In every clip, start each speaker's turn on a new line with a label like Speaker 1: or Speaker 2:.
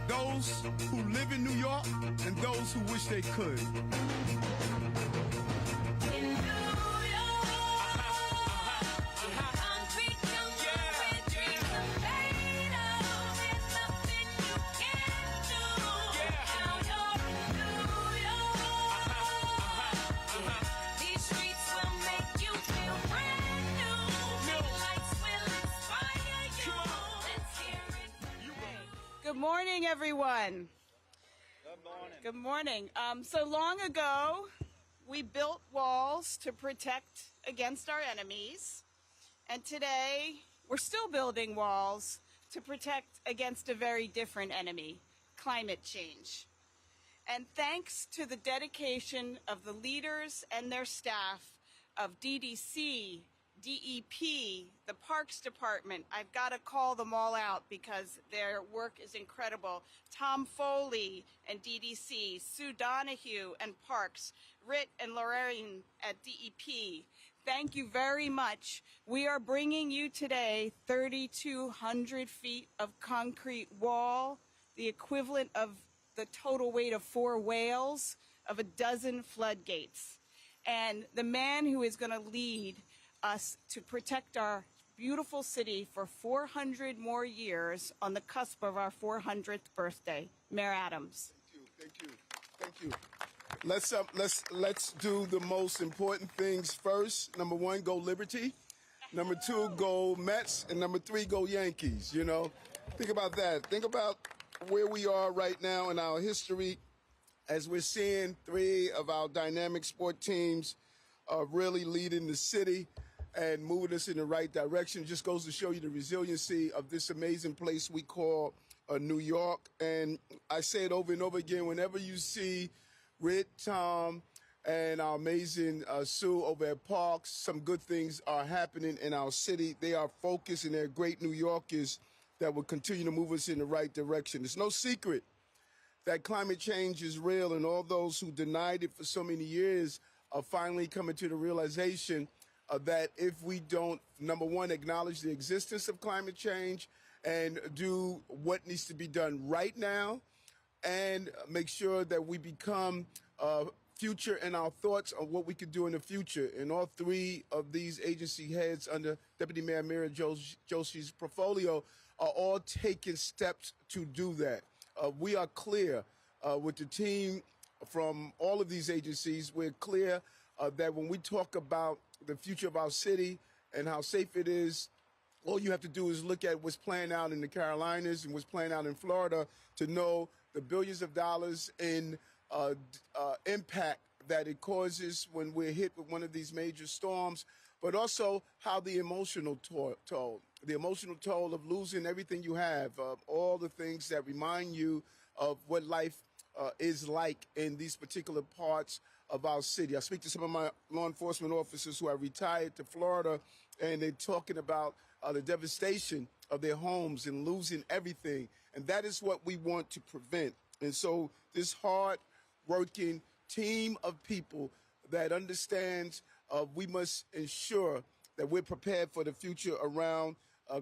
Speaker 1: those who live in New York and those who wish they could.
Speaker 2: Good morning, everyone.
Speaker 3: Good morning.
Speaker 2: Good morning. So long ago, we built walls to protect against our enemies. And today, we're still building walls to protect against a very different enemy, climate change. And thanks to the dedication of the leaders and their staff of DDC, DEP, the Parks Department. I've got to call them all out because their work is incredible. Tom Foley and DDC, Sue Donahue and Parks, Rit and Lorraine at DEP. Thank you very much. We are bringing you today 3,200 feet of concrete wall, the equivalent of the total weight of 4 whales, of a dozen floodgates. And the man who is going to lead us to protect our beautiful city for 400 more years on the cusp of our 400th birthday, Mayor Adams.
Speaker 1: Thank you. Let's do the most important things first. Number 1, go Liberty. Number 2, go Mets, and number 3, go Yankees. You know, think about that. Think about where we are right now in our history, as we're seeing 3 of our dynamic sport teams really leading the city and moving us in the right direction. It just goes to show you the resiliency of this amazing place we call New York. And I say it over and over again, whenever you see Rit, Tom, and our amazing Sue over at Parks, some good things are happening in our city. They are focused and they're great New Yorkers that will continue to move us in the right direction. It's no secret that climate change is real, and all those who denied it for so many years are finally coming to the realization that if we don't, number 1, acknowledge the existence of climate change and do what needs to be done right now, and make sure that we become future in our thoughts on what we could do in the future. And all 3 of these agency heads under Deputy Mayor Mira Joshi's portfolio are all taking steps to do that. We are clear with the team from all of these agencies. We're clear that when we talk about the future of our city and how safe it is, all you have to do is look at what's playing out in the Carolinas and what's playing out in Florida to know the billions of dollars in impact that it causes when we're hit with one of these major storms, but also how the emotional toll of losing everything you have, all the things that remind you of what life is like in these particular parts of our city. I speak to some of my law enforcement officers who are retired to Florida, and they're talking about the devastation of their homes and losing everything. And that is what we want to prevent. And so this hard-working team of people that understands we must ensure that we're prepared for the future around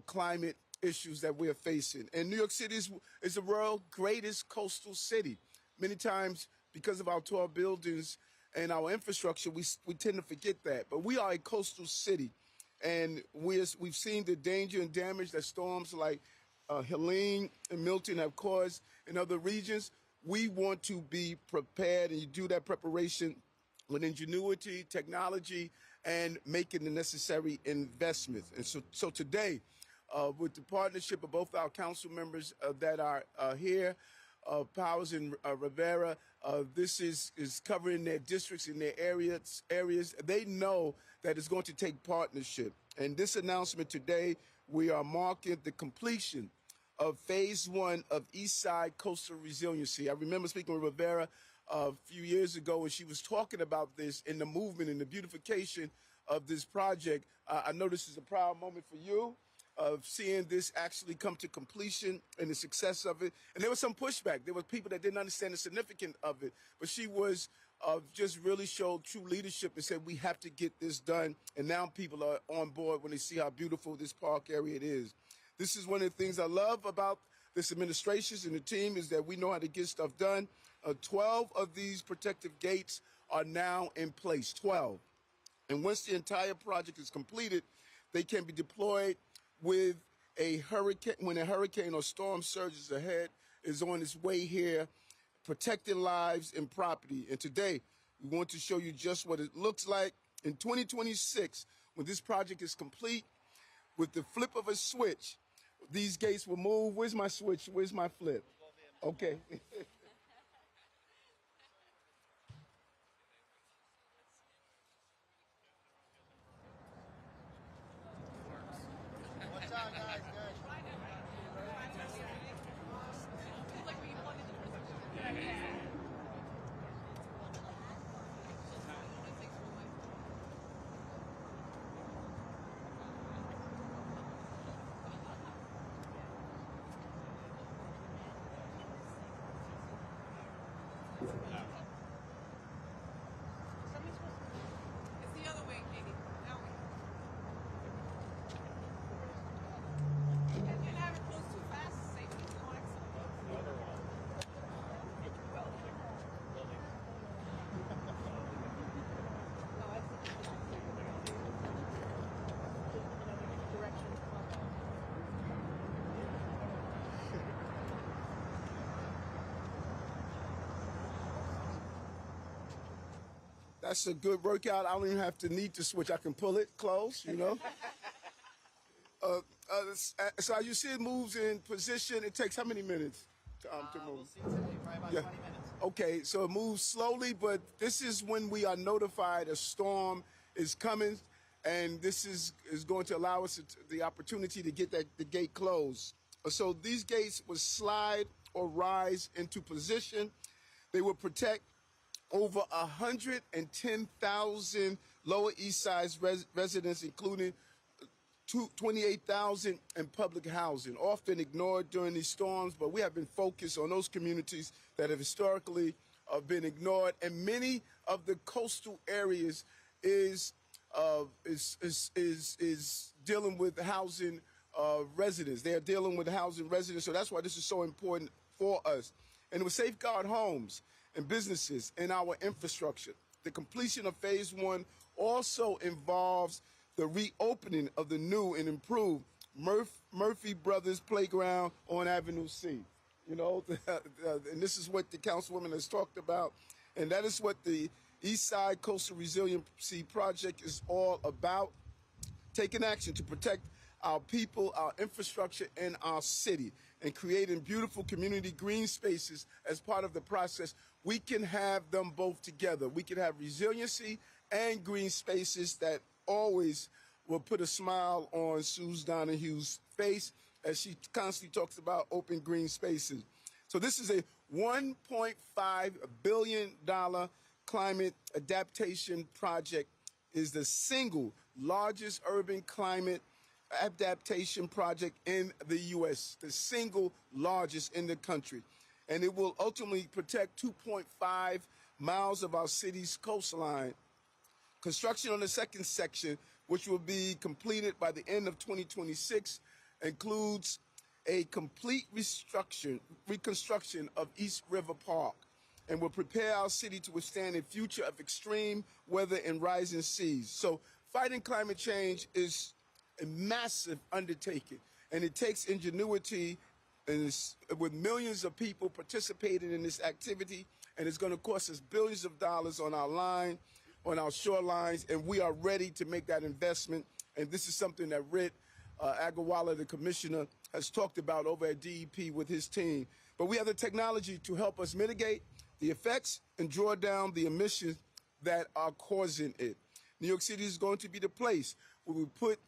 Speaker 1: climate issues that we're facing. And New York City is the world's greatest coastal city. Many times, because of our tall buildings and our infrastructure, we tend to forget that. But we are a coastal city, and we've seen the danger and damage that storms like Helene and Milton have caused in other regions. We want to be prepared, and you do that preparation with ingenuity, technology, and making the necessary investments. And so today, with the partnership of both our council members that are here, Powers and Rivera, this is covering their districts in their areas. They know that it's going to take partnership. And this announcement today, we are marking the completion of phase 1 of East Side Coastal Resiliency. I remember speaking with Rivera a few years ago when she was talking about this in the movement and the beautification of this project. I know this is a proud moment for you of seeing this actually come to completion and the success of it. And there was some pushback. There were people that didn't understand the significance of it. But she was just really showed true leadership and said, we have to get this done. And now people are on board when they see how beautiful this park area is. This is one of the things I love about this administration and the team is that we know how to get stuff done. 12 of these protective gates are now in place, 12. And once the entire project is completed, they can be deployed with a hurricane, when a hurricane or storm surges ahead, is on its way here, protecting lives and property. And today, we want to show you just what it looks like in 2026, when this project is complete. With the flip of a switch, these gates will move. Where's my switch? Where's my flip? Okay.
Speaker 3: What's up, guys? Good.
Speaker 4: It's the other way, Katie. That way. And have it close too fast, safety. You want
Speaker 1: That's a good workout. I don't even have to need to switch. I can pull it close, you know. So you see it moves in position. It takes how many minutes to move?
Speaker 3: We'll see today, probably about 20 minutes.
Speaker 1: Okay, so it moves slowly, but this is when we are notified a storm is coming, and this is going to allow us the opportunity to get the gate closed. So these gates will slide or rise into position. They will protect over 110,000 Lower East Side residents, including 28,000 in public housing, often ignored during these storms, but we have been focused on those communities that have historically been ignored. And many of the coastal areas is dealing with housing residents. They are dealing with housing residents, so that's why this is so important for us. And it will safeguard homes and businesses and our infrastructure. The completion of phase one also involves the reopening of the new and improved Murphy Brothers Playground on Avenue C. You know, and this is what the councilwoman has talked about, and that is what the East Side Coastal Resiliency Project is all about, taking action to protect our people, our infrastructure, and our city, and creating beautiful community green spaces as part of the process. We can have them both together. We can have resiliency and green spaces that always will put a smile on Suze Donahue's face as she constantly talks about open green spaces. So this is a $1.5 billion climate adaptation project. Is the single largest urban climate adaptation project in the U.S., the single largest in the country. And it will ultimately protect 2.5 miles of our city's coastline. Construction on the second section, which will be completed by the end of 2026, includes a complete reconstruction of East River Park and will prepare our city to withstand a future of extreme weather and rising seas. So fighting climate change is a massive undertaking, and it takes ingenuity, and with millions of people participating in this activity, and it's going to cost us billions of dollars on our line, on our shorelines, and we are ready to make that investment. And this is something that Rit Agrawala, the commissioner, has talked about over at DEP with his team. But we have the technology to help us mitigate the effects and draw down the emissions that are causing it. New York City is going to be the place where we put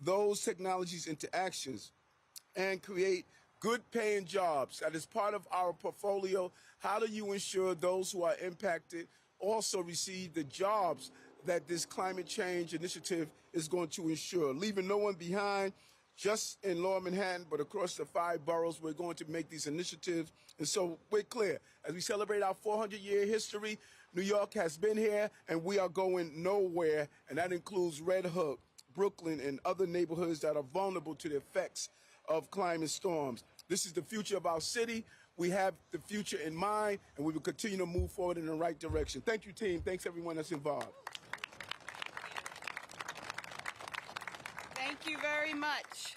Speaker 1: those technologies into actions and create good paying jobs. That is part of our portfolio. How do you ensure those who are impacted also receive the jobs that this climate change initiative is going to ensure? Leaving no one behind, just in Lower Manhattan, but across the 5 boroughs, we're going to make these initiatives. And so we're clear. As we celebrate our 400-year history, New York has been here, and we are going nowhere, and that includes Red Hook, Brooklyn, and other neighborhoods that are vulnerable to the effects of climate storms. This is the future of our city. We have the future in mind, and we will continue to move forward in the right direction. Thank you, team. Thanks, everyone that's involved.
Speaker 2: Thank you very much.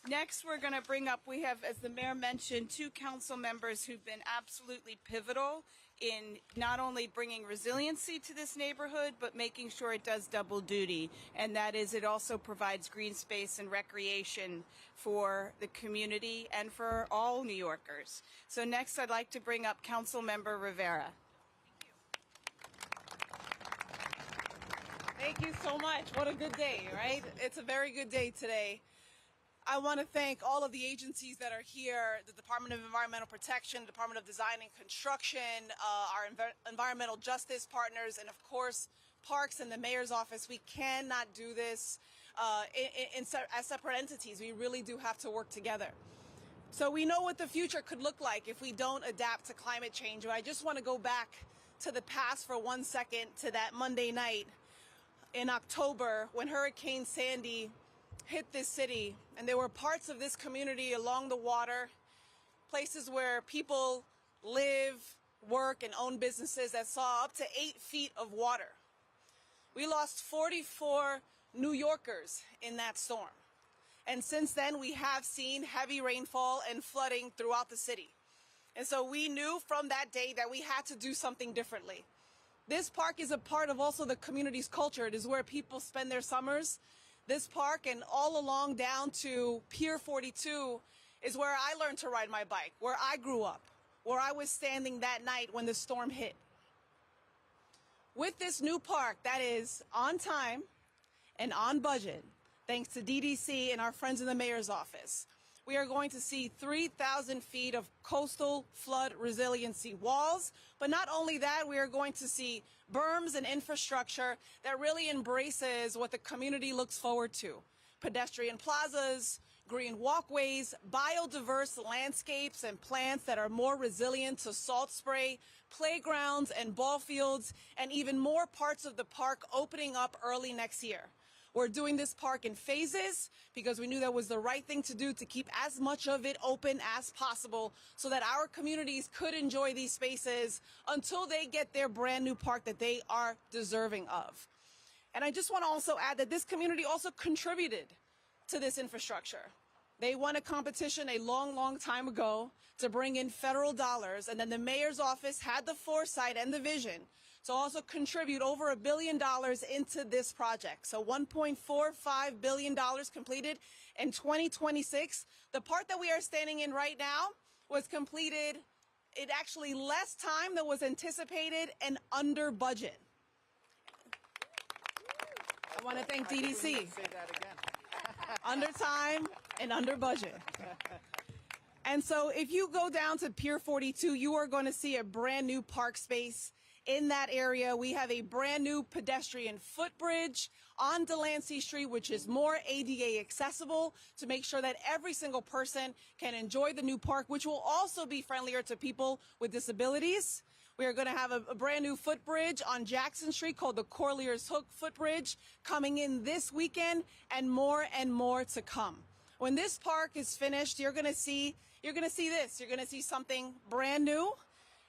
Speaker 2: Next, we're going to bring up, we have, as the mayor mentioned, two council members who've been absolutely pivotal in not only bringing resiliency to this neighborhood, but making sure it does double duty. And that is, it also provides green space and recreation for the community and for all New Yorkers. So next, I'd like to bring up Council Member Rivera.
Speaker 4: Thank you so much. What a good day, right? It's a very good day today. I want to thank all of the agencies that are here, the Department of Environmental Protection, Department of Design and Construction, our environmental justice partners, and of course, Parks and the Mayor's Office. We cannot do this as separate entities. We really do have to work together. So we know what the future could look like if we don't adapt to climate change. But I just want to go back to the past for 1 second, to that Monday night in October when Hurricane Sandy hit this city, and there were parts of this community along the water, places where people live, work, and own businesses that saw up to 8 feet of water. We lost 44 New Yorkers in that storm. And since then, we have seen heavy rainfall and flooding throughout the city. And so we knew from that day that we had to do something differently. This park is a part of also the community's culture. It is where people spend their summers. This park and all along down to Pier 42 is where I learned to ride my bike, where I grew up, where I was standing that night when the storm hit. With this new park that is on time and on budget, thanks to DDC and our friends in the mayor's office, we are going to see 3,000 feet of coastal flood resiliency walls. But not only that, we are going to see berms and infrastructure that really embraces what the community looks forward to. Pedestrian plazas, green walkways, biodiverse landscapes and plants that are more resilient to salt spray, playgrounds and ball fields, and even more parts of the park opening up early next year. We're doing this park in phases because we knew that was the right thing to do to keep as much of it open as possible so that our communities could enjoy these spaces until they get their brand new park that they are deserving of. And I just want to also add that this community also contributed to this infrastructure. They won a competition a long, long time ago to bring in federal dollars, and then the mayor's office had the foresight and the vision to also contribute over $1 billion into this project. So $1.45 billion completed in 2026. The part that we are standing in right now was completed in actually less time than was anticipated and under budget. I want to thank DDC.
Speaker 3: Say that again.
Speaker 4: Under time and under budget. And so if you go down to Pier 42, you are going to see a brand new park space. In that area, we have a brand new pedestrian footbridge on Delancey Street, which is more ADA accessible to make sure that every single person can enjoy the new park, which will also be friendlier to people with disabilities. We are going to have a brand new footbridge on Jackson Street called the Corlier's Hook Footbridge coming in this weekend, and more to come. When this park is finished, you're going to see this. You're going to see something brand new,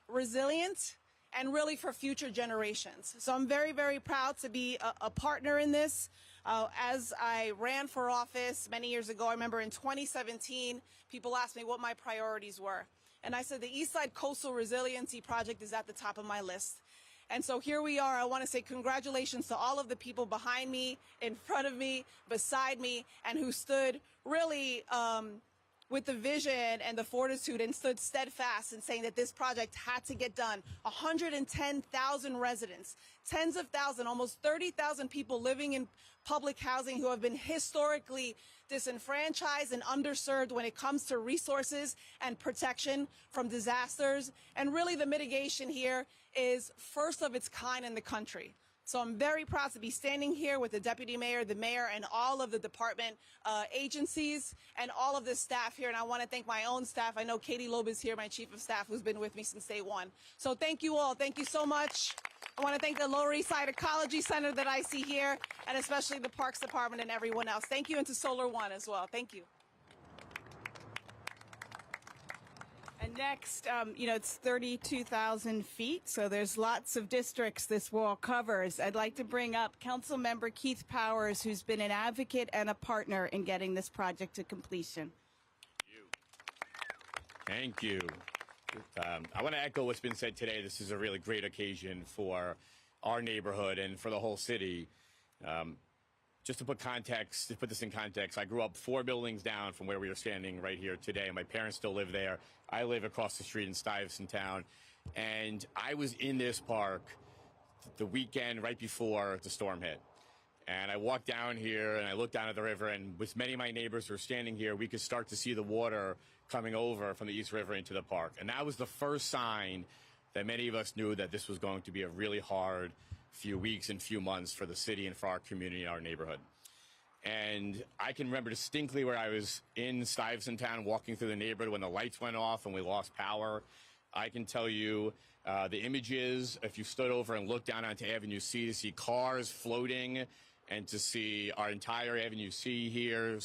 Speaker 4: resilient, and really for future generations. So I'm very, very proud to be a partner in this. As I ran for office many years ago, I remember in 2017, people asked me what my priorities were. And I said the Eastside Coastal Resiliency Project is at the top of my list. And so here we are. I want to say congratulations to all of the people behind me, in front of me, beside me, and who stood really with the vision and the fortitude and stood steadfast in saying that this project had to get done. 110,000 residents, tens of thousands, almost 30,000 people living in public housing who have been historically disenfranchised and underserved when it comes to resources and protection from disasters. And really the mitigation here is first of its kind in the country. So I'm very proud to be standing here with the deputy mayor, the mayor, and all of the department agencies and all of the staff here. And I want to thank my own staff. I know Katie Loeb is here, my chief of staff, who's been with me since day one. So thank you all. Thank you so much. I want to thank the Lower East Side Ecology Center that I see here, and especially the Parks Department and everyone else. Thank you, and to Solar One as well. Thank you.
Speaker 2: next, it's 32,000 feet, so there's lots of districts this wall covers. I'd like to bring up Councilmember Keith Powers, who's been an advocate and a partner in getting this project to completion.
Speaker 5: Thank you. I want to echo what's been said today. This is a really great occasion for our neighborhood and for the whole city. Just to put this in context, I grew up 4 buildings down from where we are standing right here today. My parents still live there. I live across the street in Stuyvesant Town. And I was in this park the weekend right before the storm hit. And I walked down here and I looked down at the river, and with many of my neighbors who are standing here, we could start to see the water coming over from the East River into the park. And that was the first sign that many of us knew that this was going to be a really hard few weeks and few months for the city and for our community and our neighborhood. And I can remember distinctly where I was in Stuyvesant Town walking through the neighborhood when the lights went off and we lost power. I can tell you the images, if you stood over and looked down onto Avenue C, to see cars floating and to see our entire Avenue C here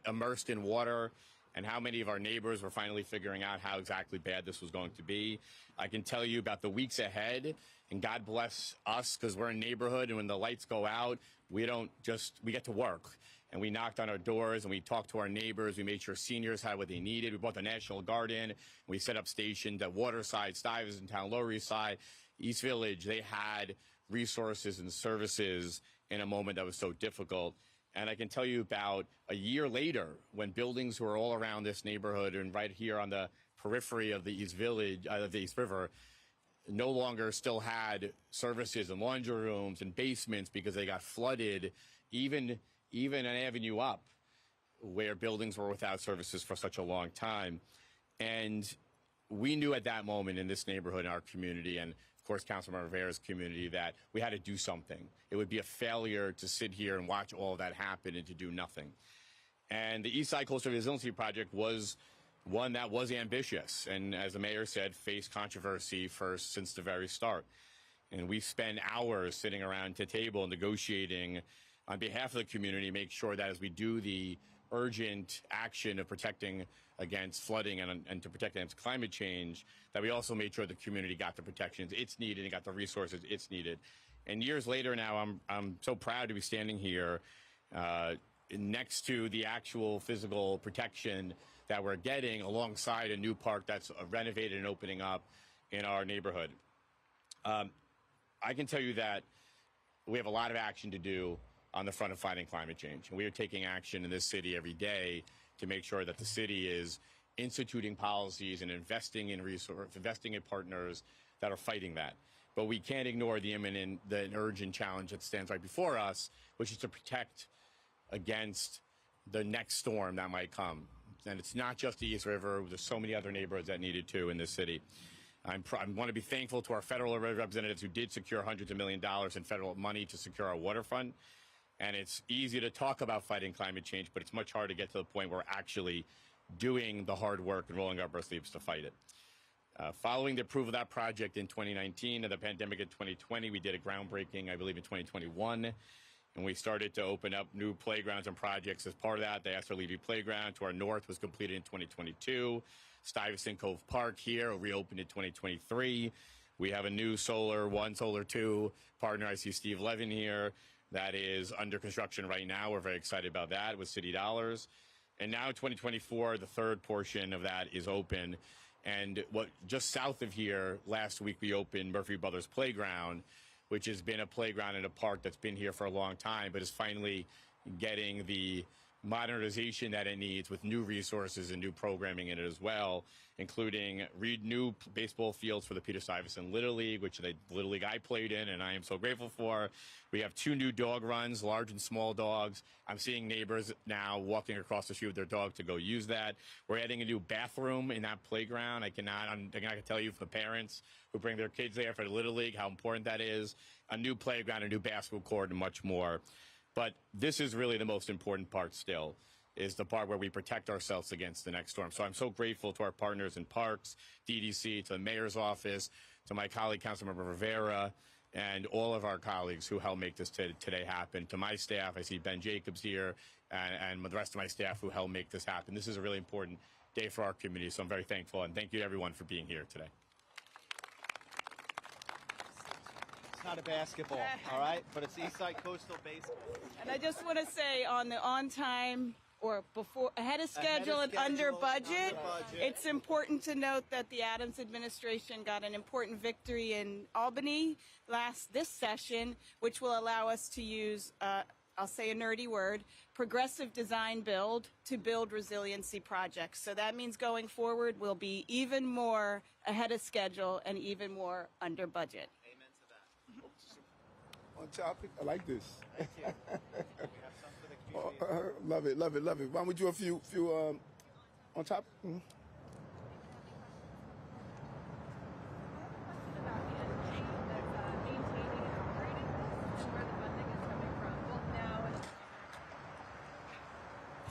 Speaker 5: immersed in water, and how many of our neighbors were finally figuring out how exactly bad this was going to be. I can tell you about the weeks ahead, and God bless us, because we're a neighborhood, and when the lights go out, we get to work. And we knocked on our doors, and we talked to our neighbors. We made sure seniors had what they needed. We brought the National Guard in. And we set up stations at Waterside, Stuyvesant Town, Lower East Side, East Village. They had resources and services in a moment that was so difficult. And I can tell you about a year later, when buildings were all around this neighborhood and right here on the periphery of the East Village, of the East River, no longer still had services and laundry rooms and basements because they got flooded, even an avenue up where buildings were without services for such a long time. And we knew at that moment in this neighborhood, in our community, and of course, Councilmember Rivera's community, that we had to do something. It would be a failure to sit here and watch all of that happen and to do nothing. And the East Side Coastal Resiliency Project was one that was ambitious, and as the mayor said, faced controversy since the very start. And we spent hours sitting around the table negotiating on behalf of the community, make sure that as we do the urgent action of protecting against flooding and to protect against climate change, that we also made sure the community got the protections it's needed and got the resources it's needed. And years later now, I'm so proud to be standing here next to the actual physical protection that we're getting alongside a new park that's renovated and opening up in our neighborhood. I can tell you that we have a lot of action to do on the front of fighting climate change. And we are taking action in this city every day to make sure that the city is instituting policies and investing in investing in partners that are fighting that. But we can't ignore the urgent challenge that stands right before us, which is to protect against the next storm that might come. And it's not just the East River. There's so many other neighborhoods that need it too in this city. I want to be thankful to our federal representatives who did secure hundreds of millions of dollars in federal money to secure our waterfront. And it's easy to talk about fighting climate change, but it's much harder to get to the point where we're actually doing the hard work and rolling up our sleeves to fight it. Following the approval of that project in 2019 and the pandemic in 2020, we did a groundbreaking, I believe, in 2021. And we started to open up new playgrounds and projects as part of that. The Astor Levy Playground to our north was completed in 2022. Stuyvesant Cove Park here reopened in 2023. We have a new Solar 1, Solar 2 partner. I see Steve Levin here. That is under construction right now. We're very excited about that with city dollars. And now 2024, the third portion of that is open. And just south of here, last week we opened Murphy Brothers Playground, which has been a playground in a park that's been here for a long time, but is finally getting the modernization that it needs with new resources and new programming in it as well, including new baseball fields for the Peter Stuyvesant Little League, which the Little League I played in and I am so grateful for. We have 2 new dog runs, large and small dogs. I'm seeing neighbors now walking across the street with their dog to go use that. We're adding a new bathroom in that playground. I cannot tell you for the parents who bring their kids there for the Little League how important that is. A new playground, a new basketball court, and much more. But this is really the most important part still, is the part where we protect ourselves against the next storm. So I'm so grateful to our partners in Parks, DDC, to the mayor's office, to my colleague, Councilmember Rivera, and all of our colleagues who helped make this today happen. To my staff, I see Ben Jacobs here, and the rest of my staff who helped make this happen. This is a really important day for our community. So I'm very thankful, and thank you to everyone for being here today.
Speaker 3: It's not a basketball, all right? But it's Eastside Coastal Baseball.
Speaker 2: And I just want to say on the on time or before ahead of schedule and under budget, it's important to note that the Adams administration got an important victory in Albany this session, which will allow us to use I'll say a nerdy word, progressive design build to build resiliency projects. So that means going forward we'll be even more ahead of schedule and even more under budget.
Speaker 3: Amen to that.
Speaker 1: On topic, I like this.
Speaker 3: Thank you. We have some for the community.
Speaker 1: Love it, love it, love it. Why don't we do a few on top? Mhm.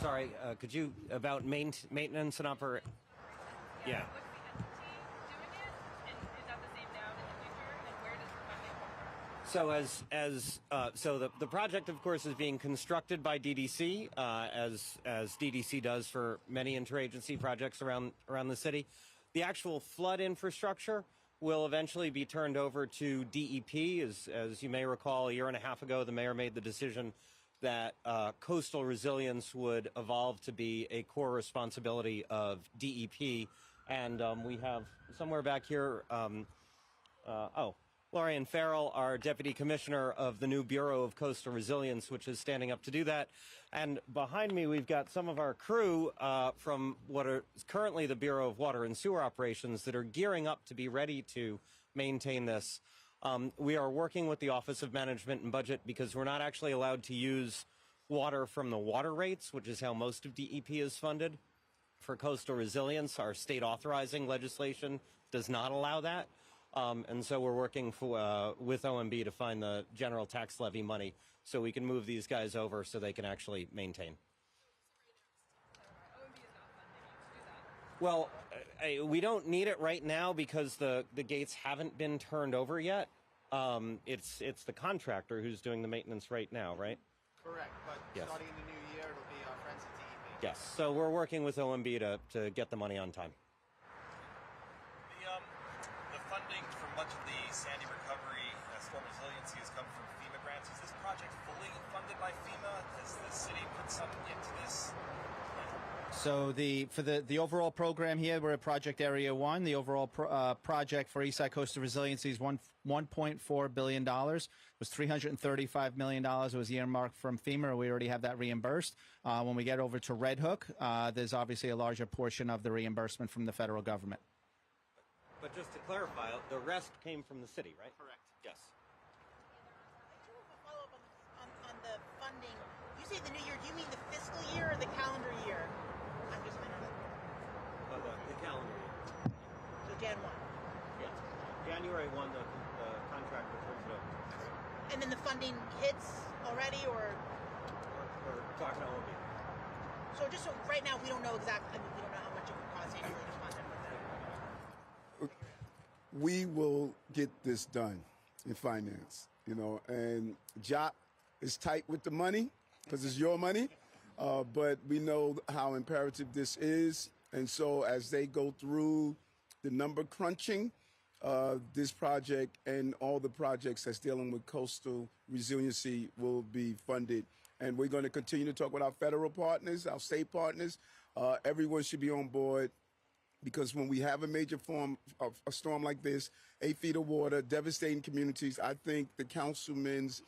Speaker 6: Sorry, could you, about maintenance and operation? Yeah. So the project, of course, is being constructed by DDC, as DDC does for many interagency projects around the city. The actual flood infrastructure will eventually be turned over to DEP. As you may recall, a year and a half ago, the mayor made the decision that coastal resilience would evolve to be a core responsibility of DEP. And we have somewhere back here, Lorian Farrell, our Deputy Commissioner of the new Bureau of Coastal Resilience, which is standing up to do that. And behind me, we've got some of our crew from what is currently the Bureau of Water and Sewer Operations that are gearing up to be ready to maintain this. We are working with the Office of Management and Budget because we're not actually allowed to use water from the water rates, which is how most of DEP is funded. For coastal resilience, our state authorizing legislation does not allow that. And so we're working with OMB to find the general tax levy money so we can move these guys over so they can actually maintain. Well, we don't need it right now because the gates haven't been turned over yet. It's the contractor who's doing the maintenance right now, right?
Speaker 3: Correct, but
Speaker 6: Yes.
Speaker 3: starting in the new year, it'll be our friends at DEP.
Speaker 6: Yes. So we're working with OMB to get the money on time.
Speaker 7: The funding for much of the Sandy recovery, storm resiliency has come from FEMA grants. Is this project fully funded by FEMA? Has the city put some into this?
Speaker 3: So for the overall program here, we're at Project Area 1. The overall project for Eastside Coastal Resiliency is $1.4 billion. It was $335 million. It was earmarked from FEMA. We already have that reimbursed. When we get over to Red Hook, there's obviously a larger portion of the reimbursement from the federal government.
Speaker 6: But just to clarify, the rest came from the city, right?
Speaker 3: Correct.
Speaker 6: Yes.
Speaker 8: I do have a follow-up on the funding. You say the new year, do you mean the fiscal year or the calendar year? I'm just wondering.
Speaker 6: The calendar year.
Speaker 8: So Jan 1.
Speaker 6: Yes. January 1, the contractor turns it over.
Speaker 8: And then the funding hits already, or?
Speaker 6: We're talking to OMB.
Speaker 8: So right now we don't know exactly, we don't know how much it would cost annually to fund everything.
Speaker 1: We will get this done in finance, and Jot is tight with the money because it's your money, but we know how imperative this is. And so as they go through the number crunching, this project and all the projects that's dealing with coastal resiliency will be funded. And we're going to continue to talk with our federal partners, our state partners. Everyone should be on board. Because when we have a major form of a storm like this, 8 feet of water, devastating communities, I think the councilman's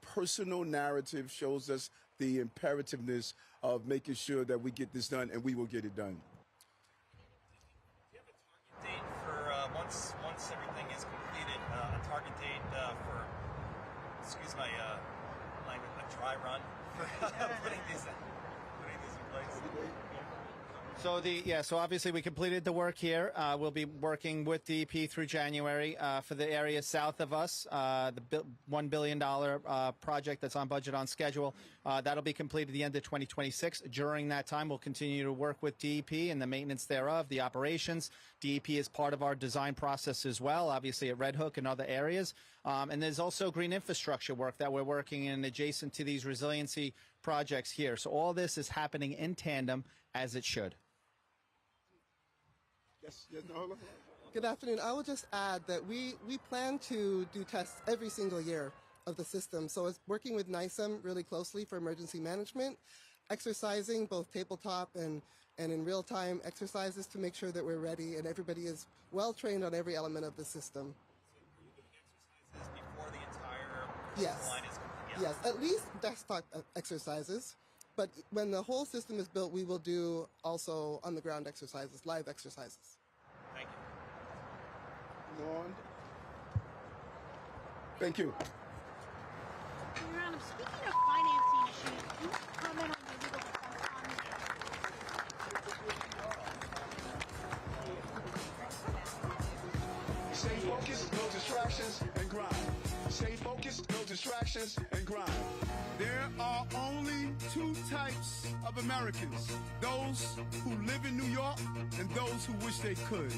Speaker 1: personal narrative shows us the imperativeness of making sure that we get this done, and we will get it done.
Speaker 7: Do you have a target date for once everything is completed? A target date for, excuse my language, a dry run for putting these in place?
Speaker 3: So obviously we completed the work here. We'll be working with DEP through January for the area south of us, the $1 billion project that's on budget, on schedule. That'll be completed at the end of 2026. During that time, we'll continue to work with DEP and the maintenance thereof, the operations. DEP is part of our design process as well, obviously at Red Hook and other areas. And there's also green infrastructure work that we're working in adjacent to these resiliency projects here. So all this is happening in tandem as it should.
Speaker 1: Yes, yes, no,
Speaker 9: Good afternoon. I will just add that we plan to do tests every single year of the system. So it's working with NISEM really closely for emergency management, exercising both tabletop and in real time exercises to make sure that we're ready and everybody is well trained on every element of the system.
Speaker 7: Exercises before the entire
Speaker 9: Yes.
Speaker 7: line is complete. Yeah.
Speaker 9: Yes, at least desktop exercises. But when the whole system is built, we will do also on the ground exercises, live exercises.
Speaker 7: Thank you.
Speaker 1: on. Thank you.
Speaker 8: Your Honor, speaking of financing issues, can you comment on the legal defense fund?
Speaker 1: Stay focused, no distractions, and grind. Stay focused, no distractions, and grind. There are only two types of Americans: those who live in New York and those who wish they could.